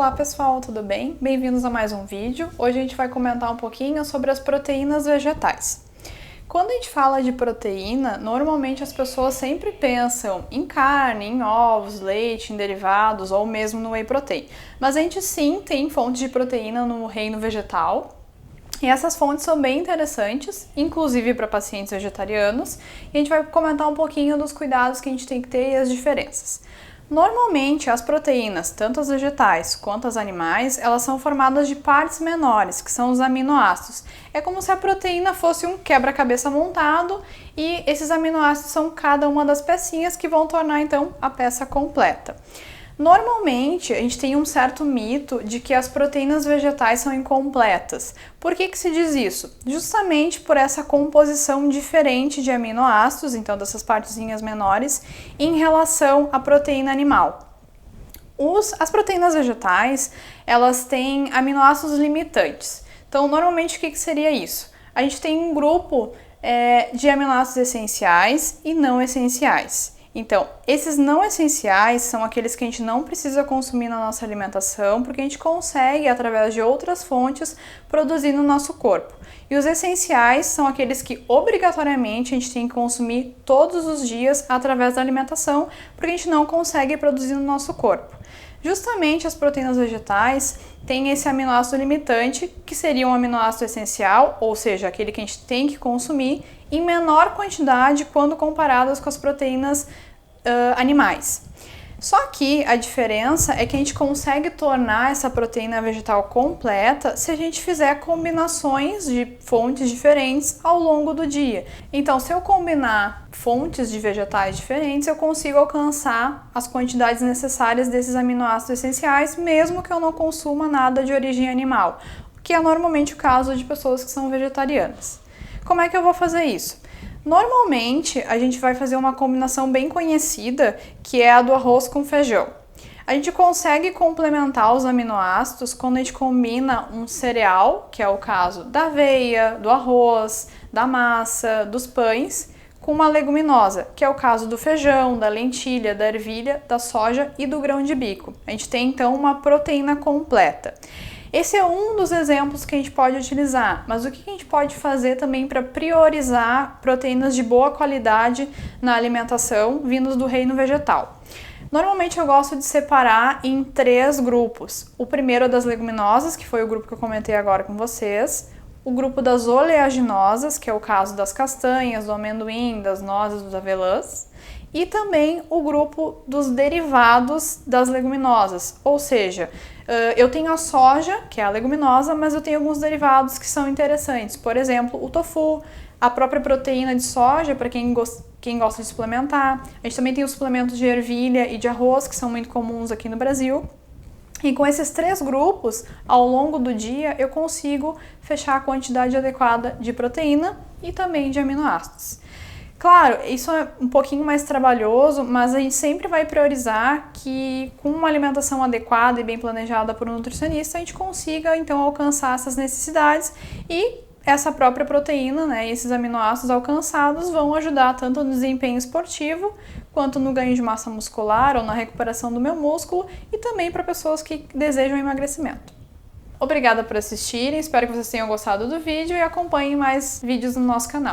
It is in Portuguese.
Olá pessoal, tudo bem? Bem-vindos a mais um vídeo. Hoje a gente vai comentar um pouquinho sobre as proteínas vegetais. Quando a gente fala de proteína, normalmente as pessoas sempre pensam em carne, em ovos, leite, em derivados ou mesmo no whey protein. Mas a gente sim tem fontes de proteína no reino vegetal. E essas fontes são bem interessantes, inclusive para pacientes vegetarianos, e a gente vai comentar um pouquinho dos cuidados que a gente tem que ter e as diferenças. Normalmente, as proteínas, tanto as vegetais quanto as animais, elas são formadas de partes menores, que são os aminoácidos. É como se a proteína fosse um quebra-cabeça montado e esses aminoácidos são cada uma das pecinhas que vão tornar, então, a peça completa. Normalmente, a gente tem um certo mito de que as proteínas vegetais são incompletas. Por que se diz isso? Justamente por essa composição diferente de aminoácidos, então dessas partezinhas menores, em relação à proteína animal. As proteínas vegetais, elas têm aminoácidos limitantes. Então, normalmente, o que seria isso? A gente tem um grupo de aminoácidos essenciais e não essenciais. Então, esses não essenciais são aqueles que a gente não precisa consumir na nossa alimentação, porque a gente consegue, através de outras fontes, produzir no nosso corpo. E os essenciais são aqueles que obrigatoriamente a gente tem que consumir todos os dias através da alimentação, porque a gente não consegue produzir no nosso corpo. Justamente as proteínas vegetais têm esse aminoácido limitante, que seria um aminoácido essencial, ou seja, aquele que a gente tem que consumir, em menor quantidade quando comparadas com as proteínas animais. Só que a diferença é que a gente consegue tornar essa proteína vegetal completa se a gente fizer combinações de fontes diferentes ao longo do dia. Então, se eu combinar fontes de vegetais diferentes, eu consigo alcançar as quantidades necessárias desses aminoácidos essenciais, mesmo que eu não consuma nada de origem animal, que é normalmente o caso de pessoas que são vegetarianas. Como é que eu vou fazer isso? Normalmente, a gente vai fazer uma combinação bem conhecida, que é a do arroz com feijão. A gente consegue complementar os aminoácidos quando a gente combina um cereal, que é o caso da aveia, do arroz, da massa, dos pães, com uma leguminosa, que é o caso do feijão, da lentilha, da ervilha, da soja e do grão de bico. A gente tem então uma proteína completa. Esse é um dos exemplos que a gente pode utilizar, mas o que a gente pode fazer também para priorizar proteínas de boa qualidade na alimentação vindos do reino vegetal? Normalmente eu gosto de separar em 3 grupos. O primeiro é das leguminosas, que foi o grupo que eu comentei agora com vocês. O grupo das oleaginosas, que é o caso das castanhas, do amendoim, das nozes, dos avelãs. E também o grupo dos derivados das leguminosas, ou seja, eu tenho a soja, que é a leguminosa, mas eu tenho alguns derivados que são interessantes. Por exemplo, o tofu, a própria proteína de soja, para quem gosta de suplementar. A gente também tem os suplementos de ervilha e de arroz, que são muito comuns aqui no Brasil. E com esses 3 grupos, ao longo do dia, eu consigo fechar a quantidade adequada de proteína e também de aminoácidos. Claro, isso é um pouquinho mais trabalhoso, mas a gente sempre vai priorizar que com uma alimentação adequada e bem planejada por um nutricionista, a gente consiga então alcançar essas necessidades e essa própria proteína, né, esses aminoácidos alcançados vão ajudar tanto no desempenho esportivo, quanto no ganho de massa muscular ou na recuperação do meu músculo e também para pessoas que desejam emagrecimento. Obrigada por assistirem, espero que vocês tenham gostado do vídeo e acompanhem mais vídeos no nosso canal.